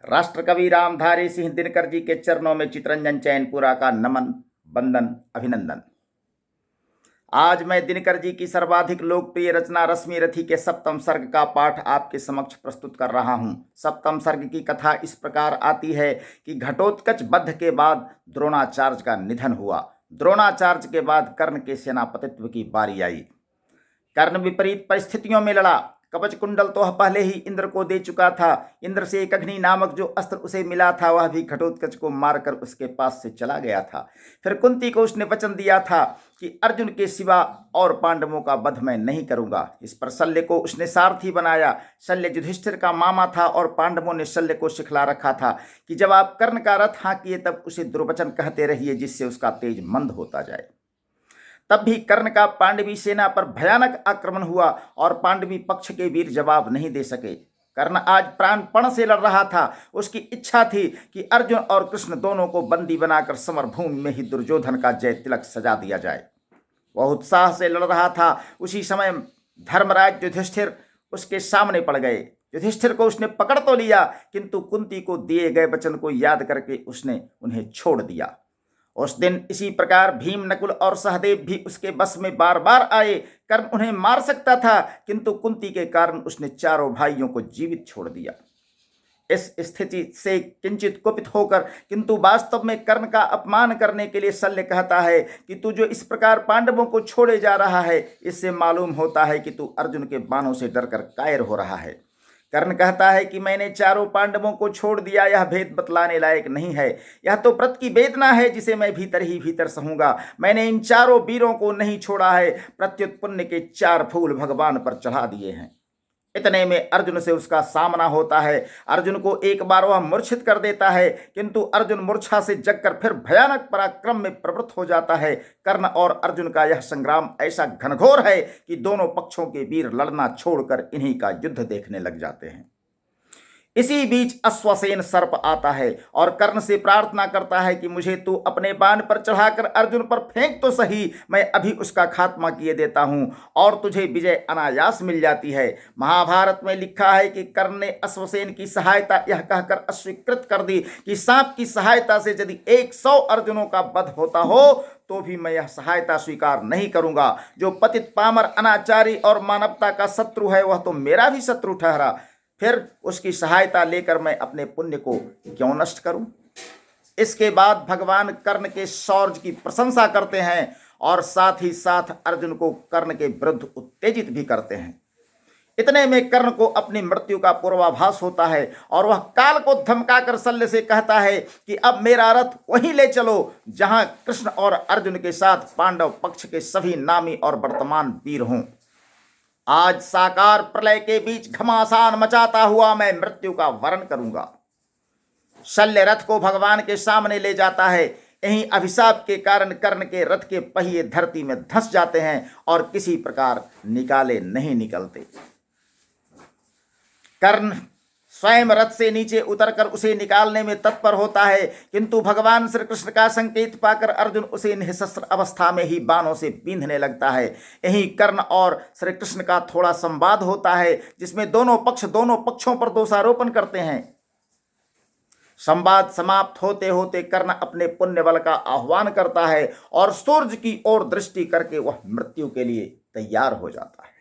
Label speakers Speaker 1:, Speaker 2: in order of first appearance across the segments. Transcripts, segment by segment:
Speaker 1: राष्ट्रकवि रामधारी सिंह दिनकर जी के चरणों में चितरंजन चैनपुरा का नमन, वंदन, अभिनंदन। आज मैं दिनकर जी की सर्वाधिक लोकप्रिय रचना रश्मि रथी के सप्तम सर्ग का पाठ आपके समक्ष प्रस्तुत कर रहा हूं। सप्तम सर्ग की कथा इस प्रकार आती है कि घटोत्कच वध के बाद द्रोणाचार्य का निधन हुआ। द्रोणाचार्य के बाद कर्ण के सेनापतित्व की बारी आई। कर्ण विपरीत परिस्थितियों में लड़ा। कवच कुंडल तो पहले ही इंद्र को दे चुका था। इंद्र से एक अग्नि नामक जो अस्त्र उसे मिला था वह भी घटोत्कच को मारकर उसके पास से चला गया था। फिर कुंती को उसने वचन दिया था कि अर्जुन के सिवा और पांडवों का वध मैं नहीं करूंगा। इस पर शल्य को उसने सारथी बनाया। शल्य युधिष्ठिर का मामा था और पांडवों ने शल्य को सिखला रखा था कि जब आप कर्ण का रथ हाँकिए तब उसे दुर्वचन कहते रहिए जिससे उसका तेज मंद होता जाए। तब भी कर्ण का पांडवी सेना पर भयानक आक्रमण हुआ और पांडवी पक्ष के वीर जवाब नहीं दे सके। कर्ण आज प्राणपण से लड़ रहा था। उसकी इच्छा थी कि अर्जुन और कृष्ण दोनों को बंदी बनाकर समरभूमि में ही दुर्योधन का जय तिलक सजा दिया जाए। वह उत्साह से लड़ रहा था। उसी समय धर्मराज युधिष्ठिर उसके सामने पड़ गए। युधिष्ठिर को उसने पकड़ तो लिया, किंतु कुंती को दिए गए वचन को याद करके उसने उन्हें छोड़ दिया। उस दिन इसी प्रकार भीम, नकुल और सहदेव भी उसके बस में बार बार आए। कर्ण उन्हें मार सकता था, किंतु कुंती के कारण उसने चारों भाइयों को जीवित छोड़ दिया। इस स्थिति से किंचित कुपित होकर, किंतु वास्तव में कर्ण का अपमान करने के लिए शल्य कहता है कि तू जो इस प्रकार पांडवों को छोड़े जा रहा है, इससे मालूम होता है कि तू अर्जुन के बाणों से डरकर कायर हो रहा है। कर्ण कहता है कि मैंने चारों पांडवों को छोड़ दिया, यह भेद बतलाने लायक नहीं है। यह तो व्रत की वेदना है जिसे मैं भीतर ही भीतर सहूंगा। मैंने इन चारों वीरों को नहीं छोड़ा है, प्रत्युत पुण्य के 4 फूल भगवान पर चढ़ा दिए हैं। इतने में अर्जुन से उसका सामना होता है। अर्जुन को एक बार वह मूर्छित कर देता है, किंतु अर्जुन मूर्छा से जगकर फिर भयानक पराक्रम में प्रवृत्त हो जाता है। कर्ण और अर्जुन का यह संग्राम ऐसा घनघोर है कि दोनों पक्षों के वीर लड़ना छोड़कर इन्हीं का युद्ध देखने लग जाते हैं। इसी बीच अश्वसेन सर्प आता है और कर्ण से प्रार्थना करता है कि मुझे तू अपने बाण पर चढ़ाकर अर्जुन पर फेंक तो सही, मैं अभी उसका खात्मा किए देता हूं और तुझे विजय अनायास मिल जाती है। महाभारत में लिखा है कि कर्ण ने अश्वसेन की सहायता यह कहकर अस्वीकृत कर दी कि सांप की सहायता से यदि 100 अर्जुनों का वध होता हो तो भी मैं यह सहायता स्वीकार नहीं करूंगा। जो पतित पामर, अनाचारी और मानवता का शत्रु है वह तो मेरा भी शत्रु ठहरा। फिर उसकी सहायता लेकर मैं अपने पुण्य को क्यों नष्ट करूं। इसके बाद भगवान कर्ण के शौर्य की प्रशंसा करते हैं और साथ ही साथ अर्जुन को कर्ण के विरुद्ध उत्तेजित भी करते हैं। इतने में कर्ण को अपनी मृत्यु का पूर्वाभास होता है और वह काल को धमकाकर शल्य से कहता है कि अब मेरा रथ वहीं ले चलो जहां कृष्ण और अर्जुन के साथ पांडव पक्ष के सभी नामी और वर्तमान वीर हों। आज साकार प्रलय के बीच घमासान मचाता हुआ मैं मृत्यु का वरण करूंगा। शल्य रथ को भगवान के सामने ले जाता है। यही अभिशाप के कारण कर्ण के रथ के पहिए धरती में धंस जाते हैं और किसी प्रकार निकाले नहीं निकलते। कर्ण स्वयं रथ से नीचे उतरकर उसे निकालने में तत्पर होता है, किंतु भगवान श्री कृष्ण का संकेत पाकर अर्जुन उसे निःशस्त्र अवस्था में ही बाणों से बींधने लगता है। यही कर्ण और श्री कृष्ण का थोड़ा संवाद होता है जिसमें दोनों पक्षों पर दोषारोपण करते हैं। संवाद समाप्त होते होते कर्ण अपने पुण्य बल का आह्वान करता है और सूर्य की ओर दृष्टि करके वह मृत्यु के लिए तैयार हो जाता है।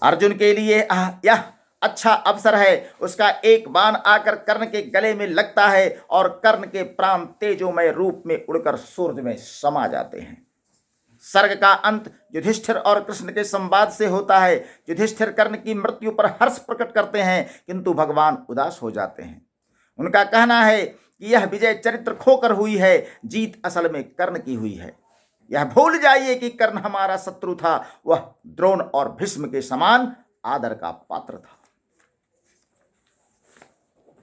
Speaker 1: अर्जुन के लिए यह अच्छा अवसर है। उसका एक बाण आकर कर्ण के गले में लगता है और कर्ण के प्राण तेजोमय रूप में उड़कर सूर्य में समा जाते हैं। सर्ग का अंत युधिष्ठिर और कृष्ण के संवाद से होता है। युधिष्ठिर कर्ण की मृत्यु पर हर्ष प्रकट करते हैं, किंतु भगवान उदास हो जाते हैं। उनका कहना है कि यह विजय चरित्र खोकर हुई है, जीत असल में कर्ण की हुई है। यह भूल जाइए कि कर्ण हमारा शत्रु था, वह द्रोण और भीष्म के समान आदर का पात्र था।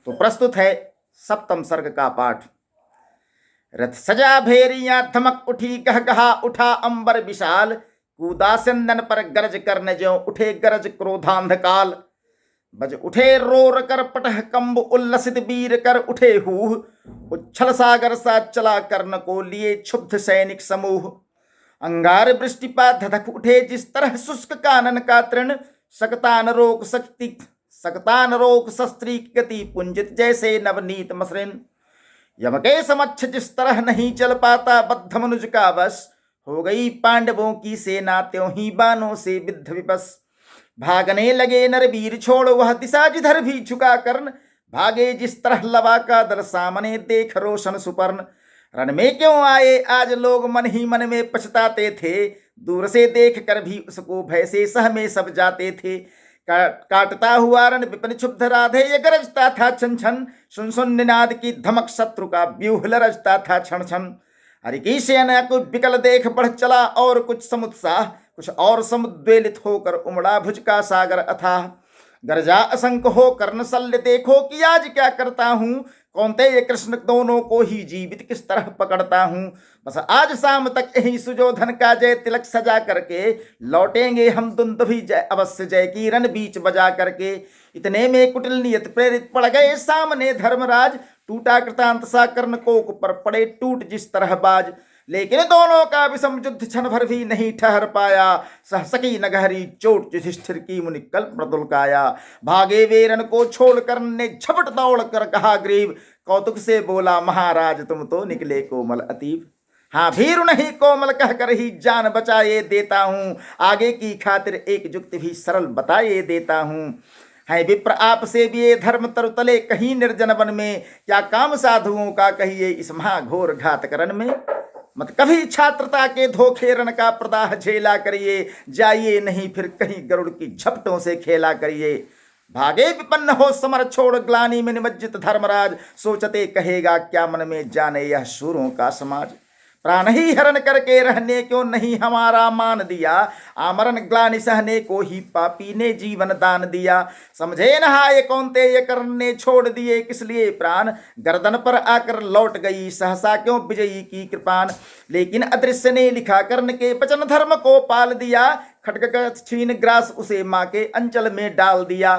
Speaker 1: तो प्रस्तुत है सप्तम सर्ग का पाठ। रथ सजा भेरियां धमक उठी, गह गहा उठा अंबर विशाल, कूदा सिंदन पर गरज करने ज्यों उठे गरज क्रोधांधकाल। बज उठे रोर कर पटह कंब, उल्लसित वीर कर उठे हूह, उच्छल सागर सा चला कर्ण को लिए क्षुब्ध सैनिक समूह। अंगार वृष्टिपात धधक उठे जिस तरह शुष्क कानन का तृण, सकता न रोक सकती सकता न रोक शस्त्री की गति पुंजित जैसे नवनीत मसृण। यम के समक्ष जिस तरह नहीं चल पाता बद्ध मनुज का वश, हो गई पांडवों की सेना त्यों ही बाणों से विद्ध विपस। भागने लगे नरवीर छोड़ वह दिशा जिधर भी झुका कर्ण, भागे जिस तरह लवा का दल सामने देख रोशन सुपर्ण। रण में क्यों आए आज लोग मन ही मन में पछताते थे, दूर से देख कर भी उसको भय से सहमे सब जाते थे। काटता हुआ रण विपिन क्षुब्ध राधे ये गरजता था छन छन, सुन सुन निनाद की धमक शत्रु का व्यूह लरजता था क्षण क्षण। हरि की सेना को विकल देख बढ़ चला और कुछ समुत्साह, कुछ और समुद्वेलित होकर उमड़ा भुज का सागर अथाह। गरजा असंख्य हो कर्ण शल्य देखो कि आज क्या करता हूं, कौन्तेय कृष्ण दोनों को ही जीवित किस तरह पकड़ता हूं। बस आज शाम तक यही सुजोधन का जय तिलक सजा करके लौटेंगे हम दुंदुभि जय अवश्य जय की रण बीच बजा करके। इतने में कुटिल नियत प्रेरित पड़ गए सामने धर्मराज, टूटा कृतांत सा कर्ण कोक पर पड़े टूट जिस तरह बाज। लेकिन दोनों का विषम युद्ध क्षण भर भी नहीं ठहर पाया, सह सकी न गहरी चोट युधिष्ठिर की मुनि कल्प प्रदुलकाया। भागे वीरन को छोड़ कर्ण ने झपट दौड़ कर कहा ग्रीव, कौतुक से बोला महाराज तुम तो निकले कोमल अतीब। हाँ भीरु नहीं कोमल कहकर ही जान बचाए देता हूँ, आगे की खातिर एक जुक्ति भी सरल बताए देता हूँ। है विप्र आपसे भी ये धर्म तरुतले कहीं निर्जन वन में, क्या काम साधुओं का कहिए इस महाघोर घातकरण में। मत कभी छात्रता के धोखे रण का प्रदाह झेला करिए, जाइए नहीं फिर कहीं गरुड़ की झपटों से खेला करिए। भागे विपन्न हो समर छोड़ ग्लानि में निमज्जित धर्मराज, सोचते कहेगा क्या मन में जाने यह शूरों का समाज। प्राण ही हरण करके रहने क्यों नहीं हमारा मान दिया, आमरण ग्लानि सहने को ही पापी ने जीवन दान दिया। समझे नहाए कौन्तेय कर्ण ने छोड़ दिए किस लिए प्राण, गर्दन पर आकर लौट गई सहसा क्यों विजयी की कृपान। लेकिन अदृश्य ने लिखा कर्ण के वचन धर्म को पाल दिया, खड्ग का छीन ग्रास उसे माँ के अंचल में डाल दिया।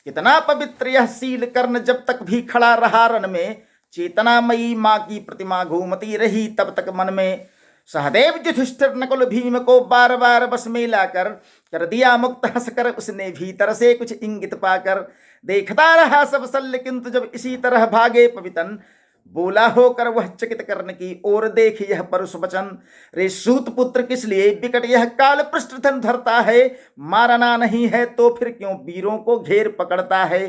Speaker 1: कितना पवित्र यह शील कर्ण जब तक भी खड़ा रहा रण में, चेतनामयी माँ की प्रतिमा घूमती रही तब तक मन में। सहदेव युधिष्ठिर नकुल भीम को बार बार बस में लाकर कर दिया मुक्त, हंसकर उसने भीतर से कुछ इंगित पाकर। देखता रहा सब शल्य किंतु जब इसी तरह भागे पवितन, बोला होकर वह चकित कर्ण की ओर देख यह परुष वचन। रे सूत पुत्र किस लिए विकट यह काल पृष्ठधन धरता है, मारना नहीं है तो फिर क्यों वीरों को घेर पकड़ता है।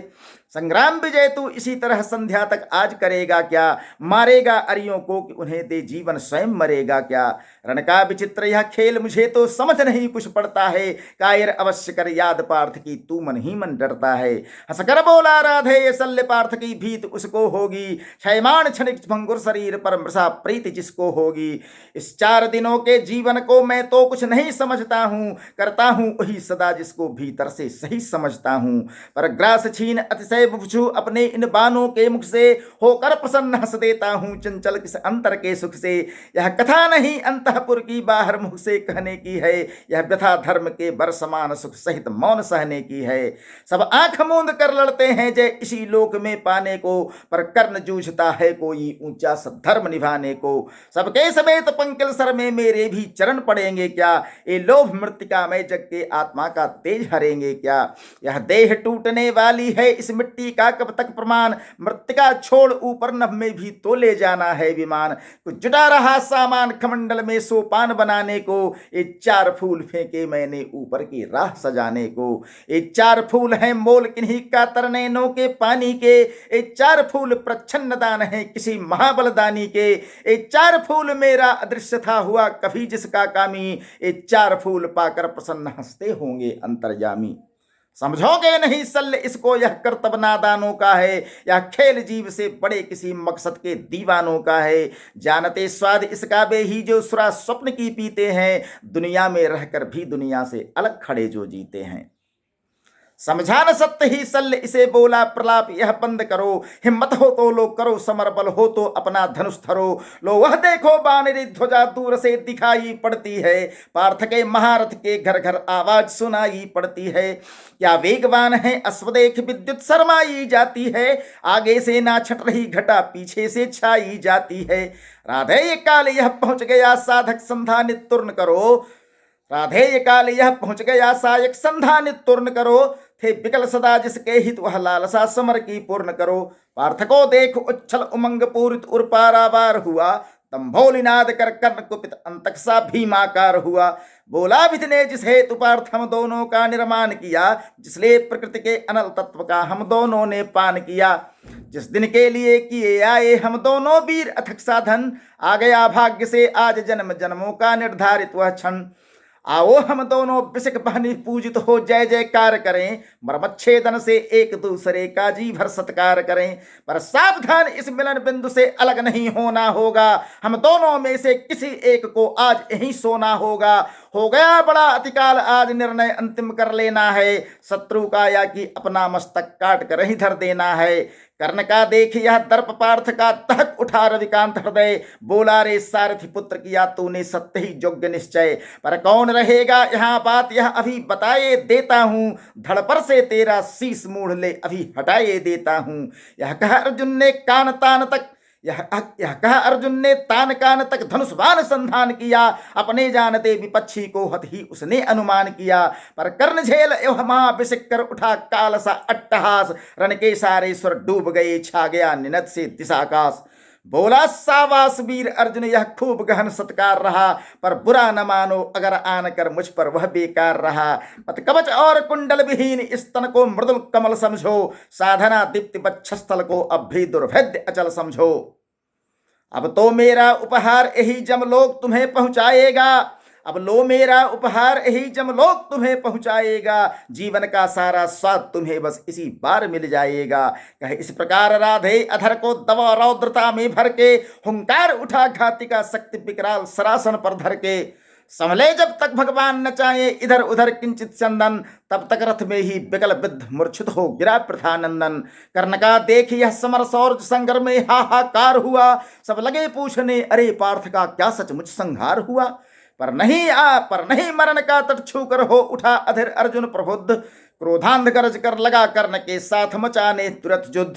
Speaker 1: संग्राम विजय तू इसी तरह संध्या तक आज करेगा क्या, मारेगा अरियों को कि उन्हें दे जीवन स्वयं मरेगा क्या। रण का विचित्र यह खेल मुझे तो समझ नहीं कुछ पड़ता है, कायर अवश्य कर याद पार्थ की तू मन ही मन डरता है। हंसकर बोला राधे ये शल्य पार्थ की भीत उसको होगी, क्षयमान क्षणिक भंगुर शरीर पर मृषा प्रीति जिसको होगी। इस 4 दिनों के जीवन को मैं तो कुछ नहीं समझता हूँ, करता हूँ वही सदा जिसको भीतर से सही समझता हूँ। पर ग्रास छीन अतिशय बुझू अपने इन बाणों के मुख से, होकर प्रसन्न हंस देता हूँ चंचल किस अंतर के सुख से। यह कथा नहीं अंतःपुर की बाहर मुख से कहने की है, यह व्यथा धर्म के बर समान सुख सहित मौन सहने की है। सब आंख मूंद कर लड़ते हैं जय इसी लोक में पाने को, पर कर्ण जूझता है कोई ऊंचा सद्धर्म निभाने को। सबके समेत पंकिल सर में मेरे भी चरण पड़ेंगे क्या, ये लोभ मृतिका में जग के आत्मा का तेज हरेंगे क्या। यह देह टूटने वाली है इस मिट्टी का कब तक प्रमाण, मृतिका छोड़ ऊपर नभ में भी तो ले जाना है विमान। कुछ जुटा रहा सामान खमंडल में सोपान बनाने को, ये 4 फूल फेंके मैंने ऊपर की राह सजाने को। ये 4 फूल हैं मोल किन्हीं का तरने नो के पानी के, ये 4 फूल प्रच्छन्न दान है किसी महाबलदानी के। ये 4 फूल मेरा अदृश्य था हुआ कभी जिसका कामी, ये 4 फूल पाकर प्रसन्न हंसते होंगे अंतर्यामी। समझोगे नहीं शल्य इसको यह कर्तव्य नादानों का है, यह खेल जीव से बड़े किसी मकसद के दीवानों का है। जानते स्वाद इसका वे ही जो सुरा स्वप्न की पीते हैं, दुनिया में रहकर भी दुनिया से अलग खड़े जो जीते हैं। समझा न सत्य ही शल्य इसे बोला प्रलाप यह बंद करो, हिम्मत हो तो लो करो समर, बल हो तो अपना धनुष धरो। लो वह देखो बानरी ध्वजा दूर से दिखाई पड़ती है, पार्थ के महारथ के घर घर आवाज सुनाई पड़ती है। क्या वेगवान है अश्वदेख विद्युत शर्माई जाती है, आगे से ना छट रही घटा पीछे से छाई जाती है। राधे ये काल यह पहुंच गया साधक संधानित तुर्न करो, राधे ये काल यह पहुंच गया सायक संधानित तुर्न करो। थे बिकल सदा जिसके हित वह लालसा समर की पूर्ण करो। पार्थको देख उच्छल उमंग पूरित उर पारावार हुआ, तंभोलिनाद कर कर्ण कुपित अंतक सा भीमाकार हुआ। बोला विधि ने जिस हेतु पार्थ हम दोनों का निर्माण किया, जिसलिए प्रकृति के अनल तत्व का हम दोनों ने पान किया। जिस दिन के लिए किए आए हम दोनों वीर अथक साधन, आ गया भाग्य से आज जन्म जन्मों का निर्धारित वह क्षण। आओ हम दोनों बिसक बहनी पूजित हो जय जयकार करें, मर्मच्छेदन से एक दूसरे का जी भर सत्कार करें। पर सावधान इस मिलन बिंदु से अलग नहीं होना होगा, हम दोनों में से किसी एक को आज यहीं सोना होगा। हो गया बड़ा अतिकाल, आज निर्णय अंतिम कर लेना है, शत्रु का या कि अपना मस्तक काट कर ही धर देना है। कर्ण का देख यह दर्प पार्थ का तहक उठा रविकांत हृदय, बोला रे सारथी पुत्र किया तूने सत्य ही योग्य निश्चय। पर कौन रहेगा यहाँ बात यह अभी बताए देता हूँ, धड़ पर से तेरा शीश मूढ़ ले अभी हटाए देता हूँ। यह कह अर्जुन ने कान तान तक अर्जुन ने तान कान तक धनुष्बाण संधान किया, अपने जानते विपक्षी को हत ही उसने अनुमान किया। पर कर्ण झेल एवं महाभिषेक कर उठा काल सा अट्टहास, रण के सारे स्वर डूब गए, छा गया निनद से दिशाकाश। बोला सावास वीर अर्जुन यह खूब गहन सत्कार रहा, पर बुरा न मानो अगर आन कर मुझ पर वह बेकार रहा। मत कवच और कुंडल विहीन इस तन को मृदुल कमल समझो, साधना दीप्ति वक्षस्थल को अब भी दुर्भेद्य अचल समझो। अब तो मेरा उपहार यही जमलोक तुम्हें पहुंचाएगा, अब लो मेरा उपहार यही जमलोक तुम्हें पहुंचाएगा, जीवन का सारा स्वाद तुम्हें बस इसी बार मिल जाएगा। कहे इस प्रकार राधे अधर को दवा रौद्रता में भर के, हुंकार उठा घाती का शक्ति विकराल सरासन पर धर के। संभले जब तक भगवान न चाहे इधर उधर किंचित चंदन, तब तक रथ में ही बिकल बिद्ध मूर्छित हो गिरा प्रथानंदन। कर्ण का देख यह समर सौर्ज संगर में हाहाकार हुआ, सब लगे पूछने अरे पार्थ का क्या सचमुच संहार हुआ। पर नहीं मरण का तट छू कर हो उठा अधर अर्जुन प्रबुद्ध, क्रोधांध गरज कर लगा कर्ण के साथ मचाने तुरंत युद्ध।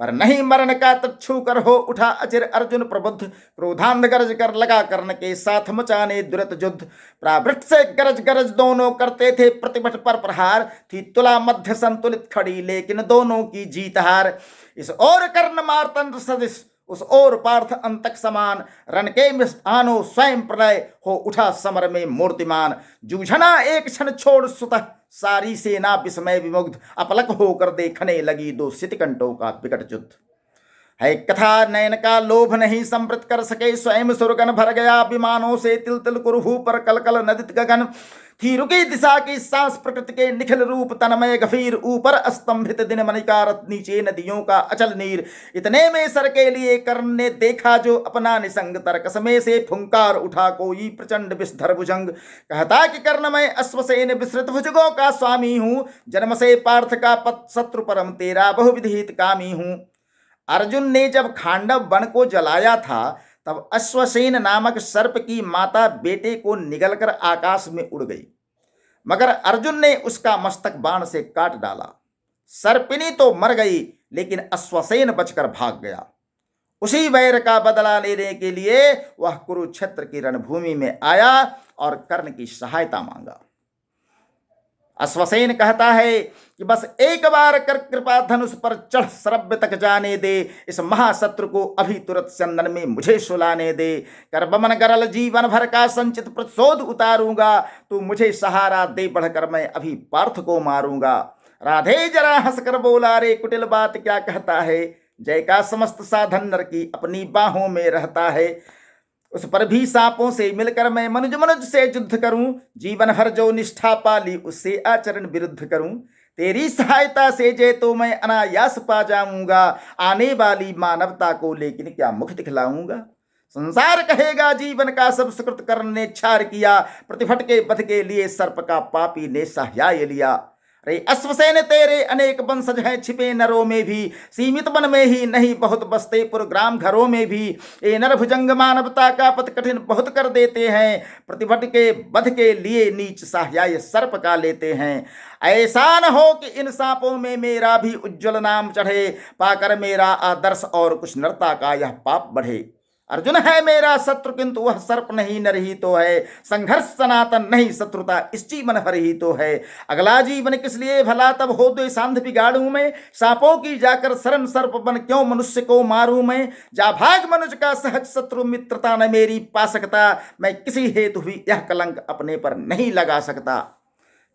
Speaker 1: पर नहीं मरण का तट छू कर हो उठा अचिर अर्जुन प्रबुद्ध, क्रोधांध गरज कर लगा कर्ण के साथ मचाने दुरत युद्ध। प्रावृत से गरज गरज दोनों करते थे प्रतिभट पर प्रहार, थी तुला मध्य संतुलित खड़ी लेकिन दोनों की जीत हार। इस ओर कर्ण मार्तंड सदिश उस ओर पार्थ अंतक समान, रण के मिष्ठानो स्वयं प्रलय हो उठा समर में मूर्तिमान। जूझना एक क्षण छोड़ सुतः सारी सेना विस्मय विमुग्ध, अपलक होकर देखने लगी दो शितिकंठों का विकट युद्ध। है कथा नयन का लोभ नहीं संवृत कर सके, स्वयं सुरगन भर गया विमानों से तिल तिल कुरहू पर कल कल नदित गगन। थी रुकी दिशा की सांस प्रकृति के निखिल रूप तनमय गंभीर, ऊपर अस्तंभित दिन मणिकारत नीचे नदियों का अचल नीर। इतने में सर के लिए कर्ण ने देखा जो अपना निसंग, तरकस में से फुंकार उठा कोई प्रचंड विषधर भुजंग। कहता कि कर्ण मैं अश्वसेन विस्तृत भुजगों का स्वामी हूँ, जन्म से पार्थ का पत शत्रु परम तेरा बहुविधि कामी हूँ। अर्जुन ने जब खांडव वन को जलाया था, तब अश्वसेन नामक सर्प की माता बेटे को निगलकर आकाश में उड़ गई, मगर अर्जुन ने उसका मस्तक बाण से काट डाला। सर्पिनी तो मर गई, लेकिन अश्वसेन बचकर भाग गया। उसी वैर का बदला लेने के लिए वह कुरुक्षेत्र की रणभूमि में आया और कर्ण की सहायता मांगा। अश्वसेन कहता है कि बस एक बार कर कृपा धनुष पर चढ़ सरब्य तक जाने दे, इस महाशत्रु को अभी तुरंत चंदन में मुझे सुलाने दे। कर बमन गरल जीवन भर का संचित प्रतिशोध उतारूंगा, तू मुझे सहारा दे बढ़कर मैं अभी पार्थ को मारूंगा। राधे जरा हंसकर बोला रे कुटिल बात क्या कहता है, जय का समस्त साधन नर की अपनी बाहों में रहता है। उस पर भी सांपों से मिलकर मैं मनुज से युद्ध करूं, जीवन भर जो निष्ठा पाली उससे आचरण विरुद्ध करूं। तेरी सहायता से जय तो मैं अनायास पा जाऊंगा, आने वाली मानवता को लेकिन क्या मुख दिखलाऊंगा। संसार कहेगा जीवन का सब सुकृत कर्ण ने क्षार किया, प्रतिभट के वध के लिए सर्प का पापी ने सहाय लिया। रे अश्वसेन तेरे अनेक वंशज हैं छिपे नरों में भी, सीमित वन में ही नहीं बहुत बसते पुरग्राम घरों में भी। ये नर भुजंग मानवता का पथ कठिन बहुत कर देते हैं, प्रतिभट के वध के लिए नीच सहाय सर्प का लेते हैं। ऐसा न हो कि इन सांपों में मेरा भी उज्ज्वल नाम चढ़े, पाकर मेरा आदर्श और कुछ नरता का यह पाप बढ़े। अर्जुन है मेरा शत्रु किंतु वह सर्प नहीं नर ही तो है। संघर्ष सनातन नहीं शत्रुता इस जीवन भर ही तो है। अगला जीवन किस लिए भला तब हो दो सांध बिगाड़ू मैं। सांपों की जाकर शरण सर्प बन क्यों मनुष्य को मारूं मैं। जा भाग मनुष्य का सहज शत्रु मित्रता न मेरी पा सकता। मैं किसी हेतु भी यह कलंक अपने पर नहीं लगा सकता।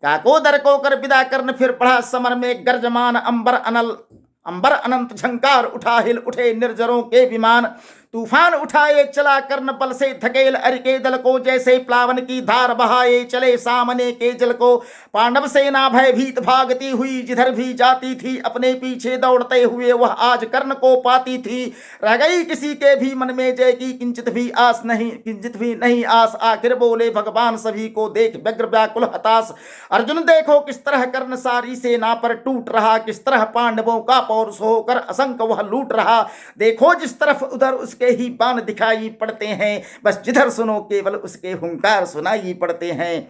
Speaker 1: काको दर को कर विदा करन फिर पढ़ा समर में गर्जमान अंबर अनंत झंकार उठा हिल उठे निर्जरों के विमान। तूफान उठाए चला कर्ण बल से धकेल अरिके दल को जैसे प्लावन की धार बहाए चले सामने के जल को। पांडव सेना भयभीत भागती हुई जिधर भी जाती थी अपने पीछे दौड़ते हुए वह आज कर्ण को पाती थी। रह गई किसी के भी मन में जय की किंचित भी नहीं आस। आखिर बोले भगवान सभी को देख व्यग्र व्याकुल हताश। अर्जुन देखो किस तरह कर्ण सारी सेना पर टूट रहा। किस तरह पांडवों का पौरुष होकर असंख्य वह लूट रहा। देखो जिस तरफ उधर उसके ही बाण दिखाई पड़ते हैं। बस जिधर सुनो केवल उसके हुंकार सुनाई पड़ते हैं।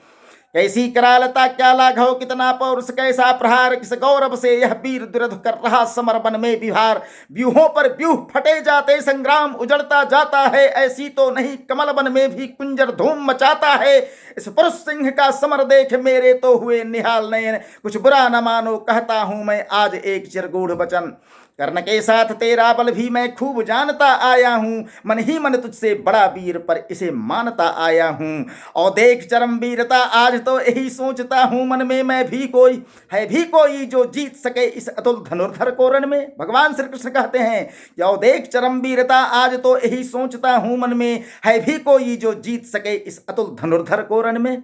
Speaker 1: कैसी करालता क्या लाघव कितना पौरुष कैसा प्रहार। किस गौरव से यह वीर दुरध कर रहा समर वन में विहार। व्यूहों पर व्यूह फटे जाते संग्राम उजड़ता जाता है। ऐसी तो नहीं कमल वन में भी कुंजर धूम मचाता है। इस पुरुष सिंह का समर देख मेरे तो हुए निहाल नयन। कुछ बुरा न मानो कहता हूं मैं आज एक चिरगूढ़ वचन। कर्ण के साथ तेरा बल भी मैं खूब जानता आया हूं। मन ही मन तुझसे बड़ा वीर पर इसे मानता आया हूं। और देख चरम वीरता आज तो यही सोचता हूं मन में मैं भी कोई जो जीत सके इस अतुल धनुर्धर को रण में। भगवान श्री कृष्ण कहते हैं कि देख चरम वीरता आज तो यही सोचता हूं मन में है भी कोई जो जीत सके इस अतुल धनुर्धर को रण में।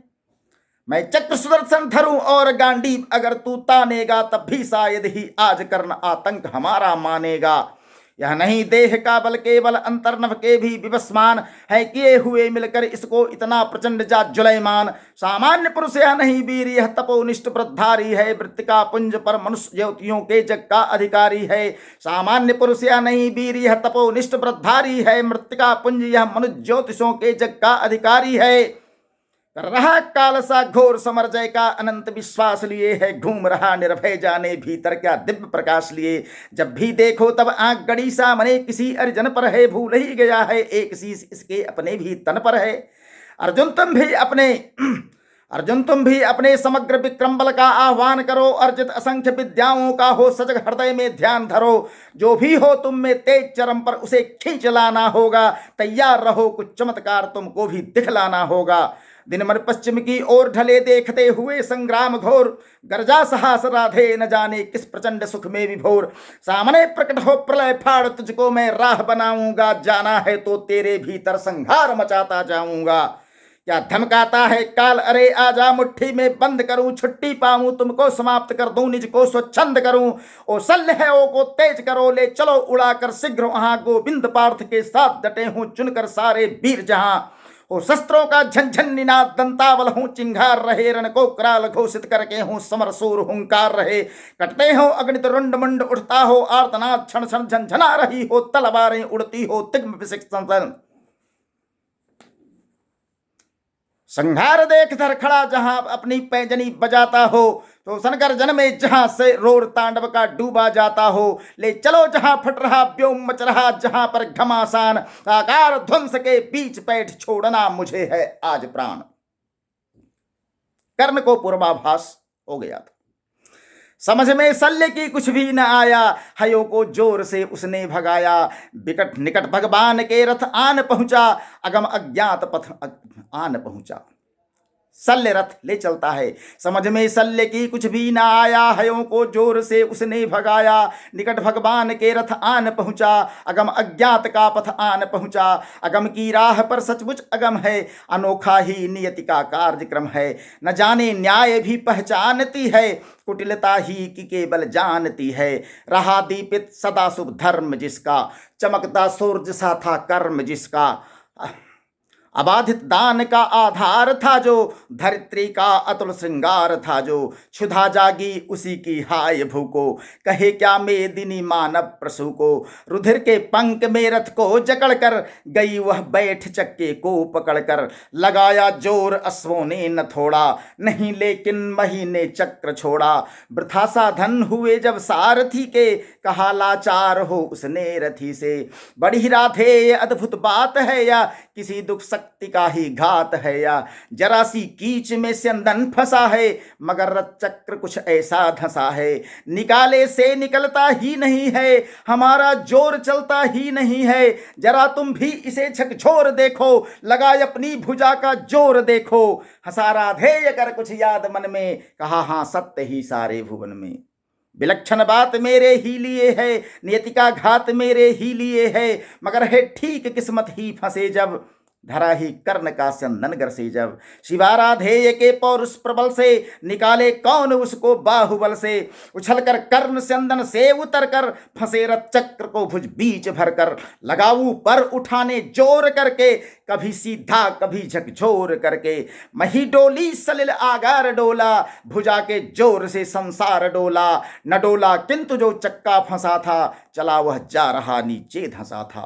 Speaker 1: मैं चक्र सुदर्शन धरूं और गांडीव अगर तू तानेगा तब भी शायद ही आज कर्ण आतंक हमारा मानेगा। यह नहीं देह का बल केवल अंतर्नभ के भी विवस्मान है किए हुए मिलकर इसको इतना प्रचंड जा जुलैमान। सामान्य पुरुष यह नहीं वीर यह तपोनिष्ठ व्रतधारी है। वृत्तिका पुंज पर मनुष्य ज्योतियों के जग का अधिकारी है। सामान्य पुरुष यह नहीं वीर यह तपोनिष्ठ व्रतधारी है। मृत्तिका पुंज यह मनुष्य ज्योतिषों के जग का अधिकारी है। कर रहा काल सा घोर समर जय का अनंत विश्वास लिए है। घूम रहा निर्भय जाने भीतर क्या दिव्य प्रकाश लिए। जब भी देखो तब आंख गड़ी सामने किसी अर्जुन पर है। भूल ही गया है एक शीश इसके अपने भी तन पर है। अर्जुन तुम भी अपने समग्र विक्रम बल का आह्वान करो। अर्जित असंख्य विद्याओं का हो सजग हृदय में ध्यान धरो। जो भी हो तुम में तेज चरम पर उसे खींच लाना होगा। तैयार रहो कुछ चमत्कार तुमको भी दिखलाना होगा। दिन मन पश्चिम की ओर ढले देखते हुए संग्राम घोर। गर्जा साहस राधे न जाने किस प्रचंड सुख में विभोर। सामने प्रकट हो प्रलय फाड़ तुझको मैं राह बनाऊंगा। जाना है तो तेरे भीतर संहार मचाता जाऊंगा। क्या धमकाता है काल अरे आजा मुट्ठी में बंद करूं। छुट्टी पाऊं तुमको समाप्त कर दूं निज को स्वच्छंद करूं। ओ सल्य है ओ को तेज करो ले चलो उड़ाकर शीघ्र वहां। गोविंद पार्थ के साथ डटे हूं चुनकर सारे वीर जहां। ओ शस्त्रों का झंझन निनाद दंतावल हूं चिंगार रहे। रण को कराल घोषित करके हूं समर सूर हुंकार रहे। कटते हो अग्नित रुंड मुंड उठता हो आर्तनाद क्षण क्षण झंझना रही हो। तलवारें उड़ती हो तिग्म विशिष्ट संहार देख धर खड़ा जहां अपनी पैंजनी बजाता हो। तो गर्जन में जहां से रोर तांडव का डूबा जाता हो। ले चलो जहां फट रहा व्योम मच रहा जहां पर घमासान। आकार ध्वंस के बीच पैठ छोड़ना मुझे है आज प्राण। कर्ण को पूर्वाभास हो गया था। समझ में शल्य की कुछ भी न आया। हयो को जोर से उसने भगाया। विकट निकट भगवान के रथ आन पहुंचा। अगम अज्ञात पथ आन पहुंचा। शल्य रथ ले चलता है। समझ में शल्य की कुछ भी ना आया। हयों को जोर से उसने भगाया। निकट भगवान के रथ आन पहुंचा। अगम अज्ञात का पथ आन पहुंचा। अगम की राह पर सचमुच अगम है। अनोखा ही नियति का कार्यक्रम है। न जाने न्याय भी पहचानती है। कुटिलता ही की केवल जानती है। रहा दीपित सदा शुभ धर्म जिसका। चमकता सूरज सा था कर्म जिसका। अबाधित दान का आधार था जो, धरित्री का अतुल श्रृंगार था जो, क्षुधा जागी उसी की हाय भूको, कहे क्या मेदिनी मानव प्रसू को। रुधिर के पंख में रथ को जकड़ कर गई वह बैठ चक्के को पकड़ कर, लगाया जोर अश्वों ने न थोड़ा, नहीं लेकिन महीने चक्र छोड़ा। वृथा साधन हुए जब सारथी के, कहा लाचार हो उसने रथी से। बड़ी राधे ये अद्भुत बात है या किसी दुख शक्ति का ही घात है, या जरा सी कीच में स्यंदन फंसा है, मगर रथ चक्र कुछ ऐसा धंसा है। निकाले से निकलता ही नहीं है, हमारा जोर चलता ही नहीं है। जरा तुम भी इसे झकझोर देखो, लगाए अपनी भुजा का जोर देखो। हंसा राधेय कर कुछ याद मन में, कहा हाँ सत्य ही सारे भुवन में। विलक्षण बात मेरे ही लिए है, नियति का घात मेरे ही लिए है, मगर है ठीक किस्मत ही फंसे जब, धरा ही कर्ण का चंदन गरसे जब। शिवाराधेय के पौरुष प्रबल से, निकाले कौन उसको बाहुबल से। उछल कर कर्ण चंदन से उतर कर, फंसे रथ चक्र को भुज बीच भर कर। लगाऊ पर उठाने जोर करके, कभी सीधा कभी झकझोर करके। मही डोली सलिल आगार डोला, भुजा के जोर से संसार डोला। न डोला किंतु जो चक्का फंसा था, चला वह जा रहा नीचे धंसा था।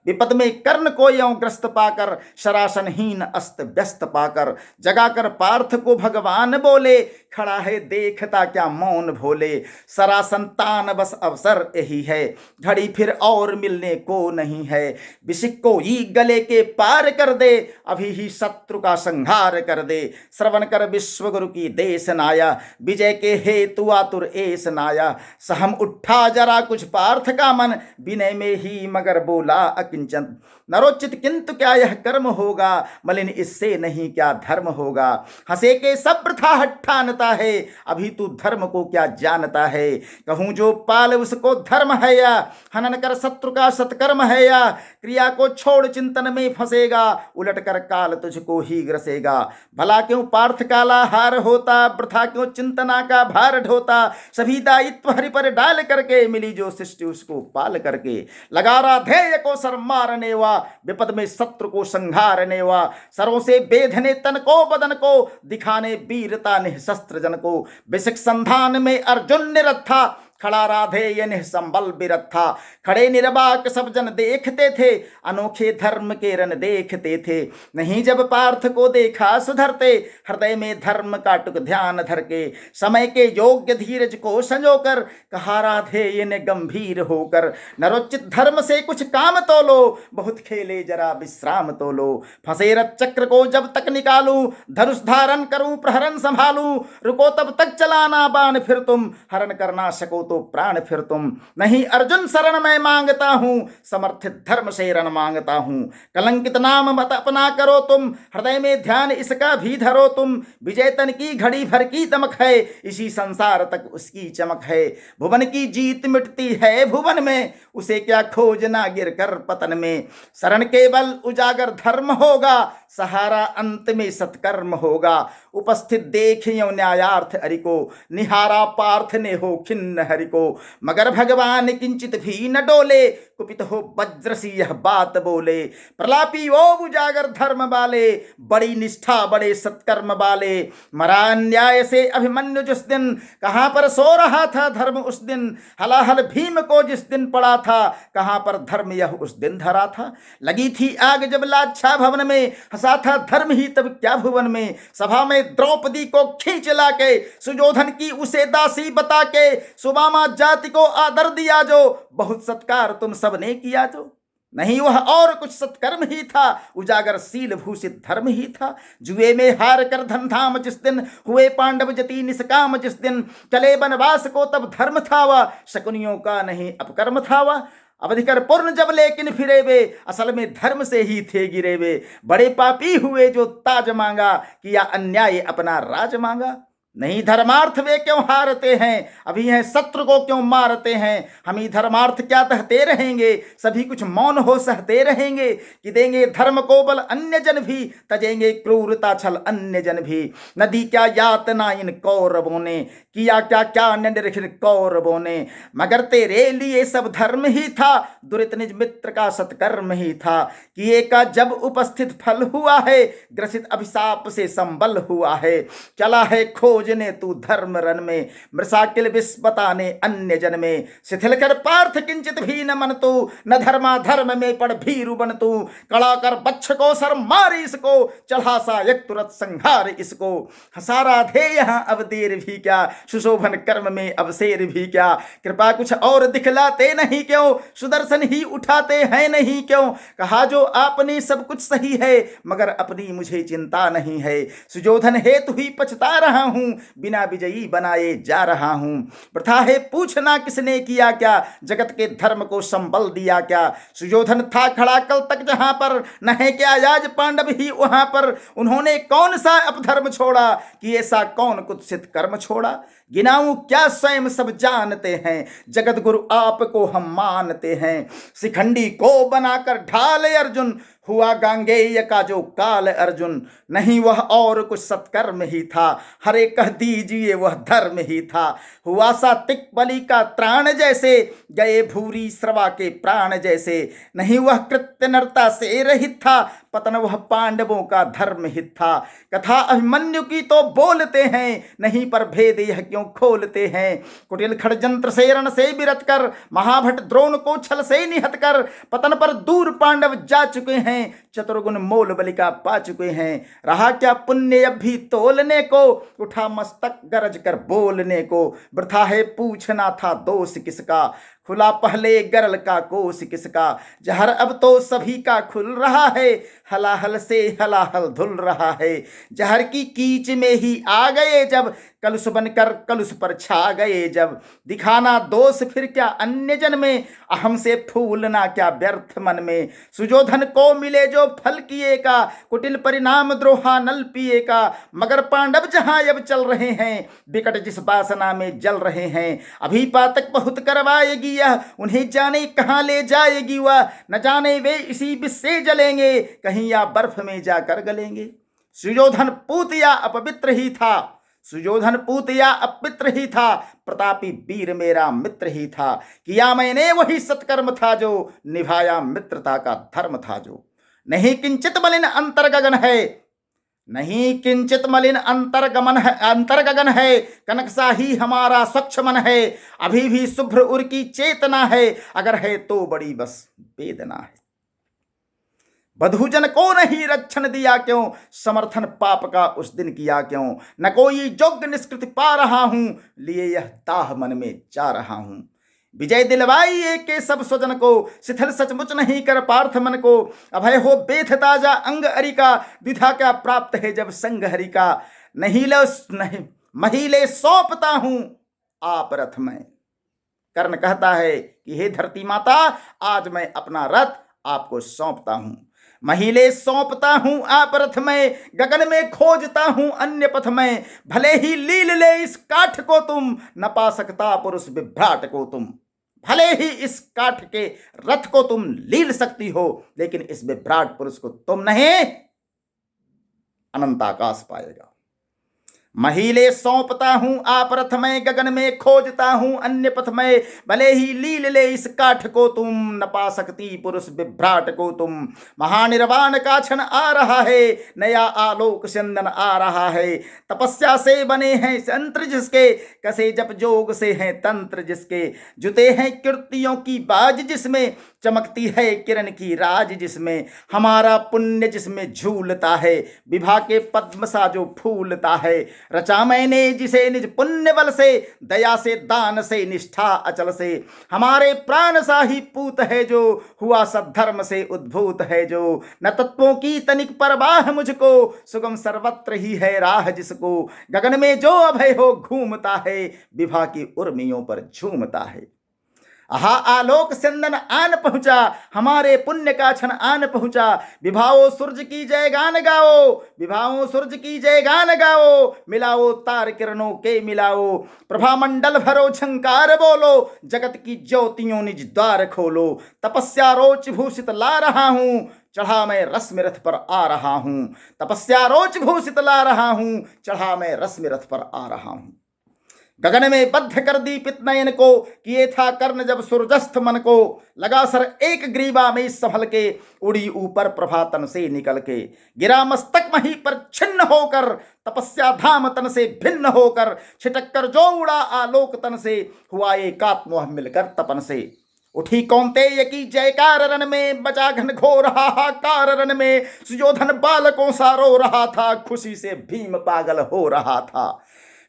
Speaker 1: विपद में कर्ण को यों ग्रस्त पाकर, शरासनहीन अस्त व्यस्त पाकर। जगाकर पार्थ को भगवान बोले, खड़ा है देखता क्या मौन भोले। सरासंतान बस अवसर यही है, घड़ी फिर और मिलने को नहीं है। विशिक को ही गले के पार कर दे, अभी ही शत्रु का संहार कर दे। श्रवण कर विश्वगुरु की देश नाया, विजय के हेतु आतुर एस नाया। सहम उठा जरा कुछ पार्थ का मन, विनय में ही मगर बोला किंचन। नरोचित किंतु क्या यह कर्म होगा, मलिन इससे नहीं क्या धर्म होगा। हंसे के सब प्रथा हट्ठानता है, अभी तू धर्म को क्या जानता है। कहूं जो पाल उसको धर्म है या, हनन कर शत्रु का सत्कर्म है या। क्रिया को छोड़ चिंतन में फंसेगा, उलट कर काल तुझको ही ग्रसेगा। भला क्यों पार्थ काला हार होता, वृथा क्यों चिंतना का भार ढोता। सभी दायित्व हरि पर डाल करके, मिली जो सृष्टि उसको पाल करके। लगा राधेय को सर मारने वा, विपद में शत्रु को संहारने वा। सरों से बेधने तन को बदन को, दिखाने वीरता निःशस्त्र जन को। विशिक संधान में अर्जुन निरथ था, खड़ा राधेय निःसंबल विरथ था। खड़े निर्बाक सब जन देखते थे, अनोखे धर्म के रन देखते थे। नहीं जब पार्थ को देखा सुधरते, हृदय में धर्म का टुक ध्यान धर के। समय के योग्य धीरज को संजोकर, कहा राधेय ने गंभीर होकर। नरोचित धर्म से कुछ काम तो लो, बहुत खेले जरा विश्राम तो लो। फंसे रथ चक्र को जब तक निकालूं, धनुष धारण करूं प्रहरण संभालूं। रुको तब तक चलाना बाण फिर तुम, हरण करना सको तो प्राण फिर तुम। नहीं अर्जुन शरण मैं मांगता हूं, समर्थित धर्म से रण मांगता हूं। कलंकित नाम मत अपना करो तुम, हृदय में ध्यान इसका भी धरो तुम। विजय तन की घड़ी भर की दमक है, इसी संसार तक उसकी चमक है। भुवन की जीत मिटती है भुवन में, उसे क्या खोजना गिर कर पतन में। शरण केवल उजागर धर्म होगा, सहारा अंत में सत्कर्म होगा। उपस्थित देखियो न्यायार्थ हरि को, निहारा पार्थ ने हो खिन्न हरि को। मगर भगवान किंचित भी न डोले, कुपित हो वज्र सी यह बात बोले। प्रलापी वो उजागर धर्म वाले, बड़ी निष्ठा बड़े सत्कर्म वाले। मरा अन्याय से अभिमन्यु जिस दिन, कहां पर सो रहा था धर्म उस दिन। हलाहल भीम को जिस दिन पड़ा था, कहां पर धर्म यह उस दिन धरा था। लगी थी आग जब लाच्छा भवन में, हंसा था धर्म ही तब क्या भुवन में। सभा में द्रौपदी को खींच लाके, सुजोधन की उसे दासी बता के। सुदामा जाति को आदर दिया जो, बहुत सत्कार तुम सबने किया जो। नहीं वह और कुछ सत्कर्म ही था, उजागर शील भूषित धर्म ही था। जुए में हार कर धन धाम जिस दिन, हुए पांडव जति निष्काम जिस दिन। चले वनवास को तब धर्म था वह, शकुनियों का नहीं अपकर्म था वह। अवधिकर पूर्ण जब लेकिन फिरे वे, असल में धर्म से ही थे गिरे वे। बड़े पापी हुए जो ताज मांगा, किया अन्याय अपना राज मांगा। नहीं धर्मार्थ वे क्यों हारते हैं, अभी हैं शत्रु को क्यों मारते हैं। हम ही धर्मार्थ क्या कहते रहेंगे, सभी कुछ मौन हो सहते रहेंगे। कि देंगे धर्म को बल अन्य जन भी, तजेंगे क्रूरता छल अन्य जन भी। नदी क्या यातना इन कौरवों ने, किया क्या क्या निरखिन कौरवों ने। मगर तेरे लिए सब धर्म ही था, दुरित निज मित्र का सत्कर्म ही था। किए का जब उपस्थित फल हुआ है, ग्रसित अभिशाप से संबल हुआ है। चला है खोजने तू धर्म रन में, मृषाकिल विष बताने अन्य जन में। शिथिल कर पार्थ किंचित भी न मन तू, न धर्मा धर्म में पड़ भीरु बन तू। कड़ा कर बच्छ को सर मार इसको, चढ़ा सा एक तुरंत संहार इसको। हसारा थे यहाँ अब देर भी क्या, सुशोभन कर्म में अब शेर भी क्या। कृपा कुछ और दिखलाते नहीं क्यों, सुदर्शन ही उठाते हैं नहीं क्यों। कहा जो आपने सब कुछ सही है, मगर अपनी मुझे चिंता नहीं है। सुजोधन हेतु ही पछता रहा हूं, बिना विजयी बनाए जा रहा हूं। प्रथा है पूछना किसने किया क्या, जगत के धर्म को संबल दिया क्या। सुजोधन था खड़ा कल तक जहां पर, न है क्या आज पांडव ही वहां पर। उन्होंने कौन सा अपधर्म छोड़ा, कि ऐसा कौन कुत्सित कर्म छोड़ा। गिनाऊं क्या स्वयं सब जानते हैं, जगत गुरु आपको हम मानते हैं। शिखंडी को बनाकर ढाले अर्जुन, हुआ गांगेय का जो काल अर्जुन। नहीं वह और कुछ सत्कर्म ही था, हरे कह दीजिए वह धर्म ही था। हुआ सात्विक बलि का त्राण जैसे, गए भूरी श्रवा के प्राण जैसे। नहीं वह कृत्य नरता से रहित था, पतन वह पांडवों का धर्म हित था। कथा अभिमन्यु की तो बोलते हैं, नहीं पर भेद यह क्यों खोलते हैं। कुटिल खड़जंत्र से रण से बिरत कर, महाभट द्रोण को छल से निहत कर। पतन पर दूर पांडव जा चुके हैं, चतुर्गुण मोल बलिका पा चुके हैं। रहा क्या पुण्य अब भी तोलने को, उठा मस्तक गरज कर बोलने को। वृथा है पूछना था दोष किसका, खुला पहले गरल का कोष किसका। जहर अब तो सभी का खुल रहा है, हलाहल से हलाहल धुल रहा है। जहर की कीच में ही आ गए जब, कलुष बनकर कलुष पर छा गए जब। दिखाना दोष फिर क्या अन्य जन में, अहम से फूलना क्या व्यर्थ मन में। सुजोधन को मिले जो फल किए का, कुटिल परिणाम द्रोहा नल पिए का। मगर पांडव जहां अब चल रहे हैं, विकट जिस वासना में जल रहे हैं। अभी पातक बहुत करवाएगी यह, उन्हें जाने कहां ले जाएगी वह। न जाने वे इसी विष से जलेंगे, कहीं या बर्फ में जाकर गलेंगे। सुजोधन पूत या अपवित्र ही था, सुजोधन पूत या अपवित्र ही था। प्रतापी वीर मेरा मित्र ही था, किया मैंने वही सत्कर्म था जो, निभाया मित्रता का धर्म था जो। नहीं किंचित मलिन अंतर्गगन है, नहीं किंचित मलिन अंतर्गगन है। कनक सा ही हमारा स्वच्छ मन है, अभी भी शुभ्र उर की चेतना है। अगर है तो बड़ी बस वेदना है। बधुजन को नहीं रक्षण दिया क्यों, समर्थन पाप का उस दिन किया क्यों। न कोई योग्य निष्कृति पा रहा हूं, लिए यह दाह मन में जा रहा हूं। विजय दिलवाई एक के सब स्वजन को, शिथिल सचमुच नहीं कर पार्थ मन को। अभय हो बेथ ताजा अंग अरिका, द्विधा क्या प्राप्त है जब संग हरि का। नहीं महिले सौंपता हूं आप रथ में। कर्ण कहता है कि हे धरती माता, आज मैं अपना रथ आपको सौंपता हूं। महिले सौंपता हूं आप रथ में, गगन में खोजता हूं अन्य पथ में। भले ही लील ले इस काठ को तुम, न पा सकता पुरुष विभ्राट को तुम। भले ही इस काठ के रथ को तुम लील सकती हो, लेकिन इस विभ्राट पुरुष को तुम नहीं। अनंत आकाश पाएगा। महिले सौंपता हूं आप रथ में, गगन में खोजता हूं अन्य पथ में। भले ही लील ले इस काठ को तुम, न पा सकती पुरुष विभ्राट को तुम। महानिर्वाण का क्षण आ रहा है, नया आलोक चंदन आ रहा है। तपस्या से बने हैं तंत्र जिसके, कसे जप जोग से हैं तंत्र जिसके। जुते हैं कीर्तियों की बाज जिसमें, चमकती है किरण की राज जिसमें। हमारा पुण्य जिसमें झूलता है, विभा के पद्म सा जो फूलता है। रचा मैंने जिसे निज पुण्य बल से, दया से दान से निष्ठा अचल से। हमारे प्राण सा ही पूत है जो, हुआ सद्धर्म से उद्भूत है जो। न तत्वों की तनिक परवाह मुझको, सुगम सर्वत्र ही है राह जिसको। गगन में जो अभय हो घूमता है, विभा की उर्मियों पर झूमता है। आहा आलोक चंदन आन पहुंचा, हमारे पुण्य का क्षण आन पहुंचा। विभाओ सूरज की जय गान गाओ, विभाओ सूरज की जय गान गाओ। मिलाओ तार किरणों के मिलाओ, प्रभा मंडल भरो झंकार बोलो। जगत की ज्योतियों निज द्वार खोलो, तपस्या रोच भूषित ला रहा हूं, चढ़ा मैं रश्मि रथ पर आ रहा हूं। तपस्या रोच भूषित ला रहा हूं, चढ़ा मैं रश्मि रथ पर आ रहा हूं। गगन में बद्ध कर दीपित नयन को, किए था कर्ण जब सूरजस्थ मन को। लगा सर एक ग्रीवा में संभल के, उड़ी ऊपर प्रभातन से निकल के। गिरा मस्तक मही पर छिन्न होकर, तपस्या धाम तन से भिन्न होकर। छिटक कर जो उड़ा आलोक तन से, हुआ एकात्म मिलकर तपन से। उठी कौंतेय की जयकार रन में, बचा घन घोर हाहाकार रन में। सुयोधन बालकों सा रो रहा था, खुशी से भीम पागल हो रहा था।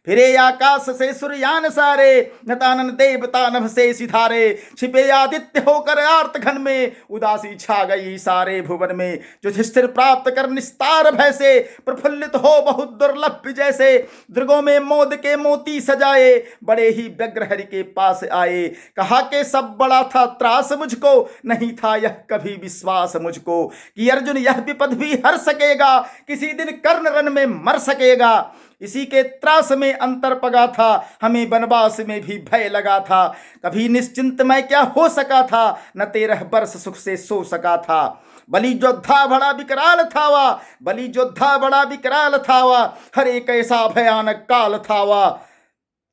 Speaker 1: फिरे आकाश से सूर्यान सारे, नतानन देवता नभ से सिधारे। छिपे आदित्य होकर आर्त घन में, उदासी छा गई सारे भुवन में। युधिष्ठिर प्राप्त कर निस्तार भय से, प्रफुल्लित हो बहुत दुर्लभ विजय से। दुर्गों में मोद के मोती सजाए, बड़े ही व्यग्र हरि के पास आए। कहा के सब बड़ा था त्रास मुझको, नहीं था यह कभी विश्वास मुझको कि अर्जुन यह विपद भी हर सकेगा, किसी दिन कर्ण रन में मर सकेगा। इसी के त्रास में अंतर पगा था, हमें वनवास में भी भय लगा था। कभी निश्चिंत मैं क्या हो सका था, न 13 वर्ष सुख से सो सका था। बलि योद्धा बड़ा विकराल था वा, बलि योद्धा बड़ा विकराल था वा। हर एक ऐसा भयानक काल था वा।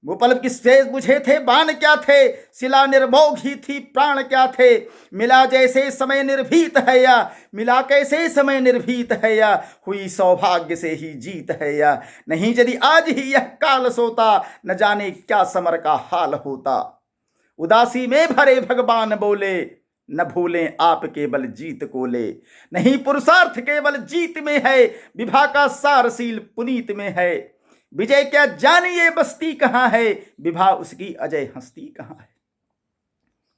Speaker 1: वो पल किससे बुझे थे बाण क्या थे, शिला निर्मोघ ही थी प्राण क्या थे। मिला जैसे समय निर्भीत है या, मिला कैसे समय निर्भीत है या। हुई सौभाग्य से ही जीत है या, नहीं यदि आज ही यह काल सोता, न जाने क्या समर का हाल होता। उदासी में भरे भगवान बोले, न भूलें आप केवल जीत को ले। नहीं पुरुषार्थ केवल जीत में है, विभा का सारशील पुनीत में है। विजय क्या जानिए बस्ती कहाँ है, विभा उसकी अजय हस्ती कहाँ है।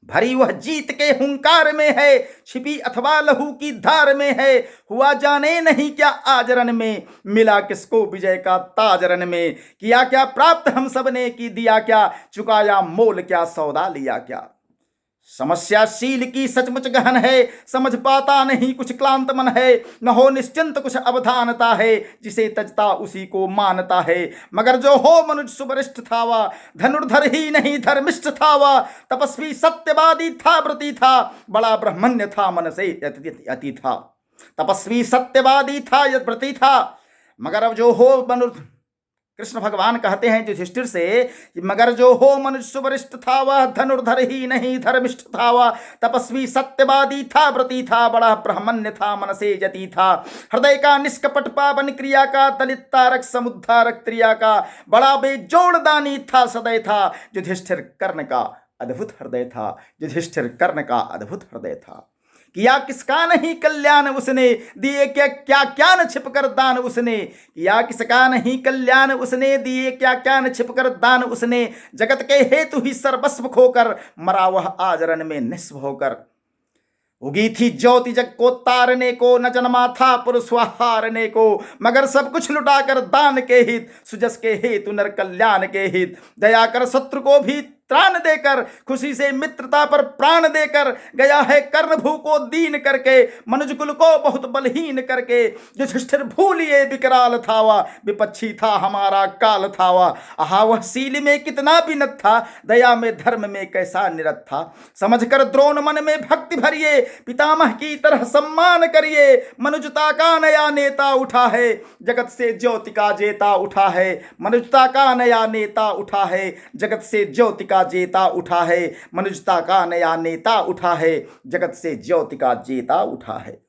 Speaker 1: भरी वह जीत के हुंकार में है, छिपी अथवा लहू की धार में है। हुआ जाने नहीं क्या आज रन में, मिला किसको विजय का ताज रन में। किया क्या प्राप्त हम सब ने, की दिया क्या, चुकाया मोल क्या, सौदा लिया क्या। समस्याशील की सचमुच गहन है, समझ पाता नहीं कुछ क्लांत मन है। न हो निश्चिंत कुछ अवधानता है, जिसे तजता उसी को मानता है। मगर जो हो मनुज सुवरिष्ठ था वा, धनुर्धर ही नहीं धर्मिष्ठ था वा। तपस्वी सत्यवादी था व्रती था, बड़ा ब्रह्मण्य था मन से अति था। तपस्वी सत्यवादी था व्रती था, मगर अब जो हो मनुज, कृष्ण भगवान कहते हैं युधिष्ठिर से, मगर जो हो मनुष्य वरिष्ठ था वह, धनुर्धर ही नहीं धर्मिष्ठ था वह। तपस्वी सत्यवादी था व्रती था, बड़ा ब्रह्मण्य था मन से यति था। हृदय का निष्कपट पावन क्रिया का, दलित तारक समुद्धारक क्रिया का, बड़ा बेजोड़ दानी था सदैव था। युधिष्ठिर कर्ण का अद्भुत हृदय था, युधिष्ठिर कर्ण का अद्भुत हृदय था। किया किसका नहीं कल्याण उसने, दिए क्या क्या क्या न छिपकर दान उसने। किया किसका नहीं कल्याण उसने, दिए क्या क्या न छिपकर दान उसने। जगत के हेतु ही सर्वस्व खोकर, मरा वह आज रन में निस्व होकर। उगी थी ज्योति जग को तारने को, न जन्मा था पुरुष हारने को। मगर सब कुछ लुटाकर दान के हित, सुजस के हेतु नर कल्याण के हित। दया कर शत्रु को भी त्राण देकर, खुशी से मित्रता पर प्राण देकर। गया है कर्ण भू को दीन करके, मनुज कुल को बहुत बलहीन करके। युधिष्ठिर भूलिए विकराल था वा, विपक्षी था हमारा काल था वा। आहा वह शील में कितना विनत था, दया में धर्म में कैसा निरत था। समझ कर द्रोण मन में भक्ति भरिए, पितामह की तरह सम्मान करिए। मनुजता का नया नेता उठा है, जगत से ज्योति का जेता उठा है। मनुजता का नया नेता उठा है, जगत से ज्योति का जेता उठा है। मनुजता का नया नेता उठा है, जगत से ज्योति का जेता उठा है।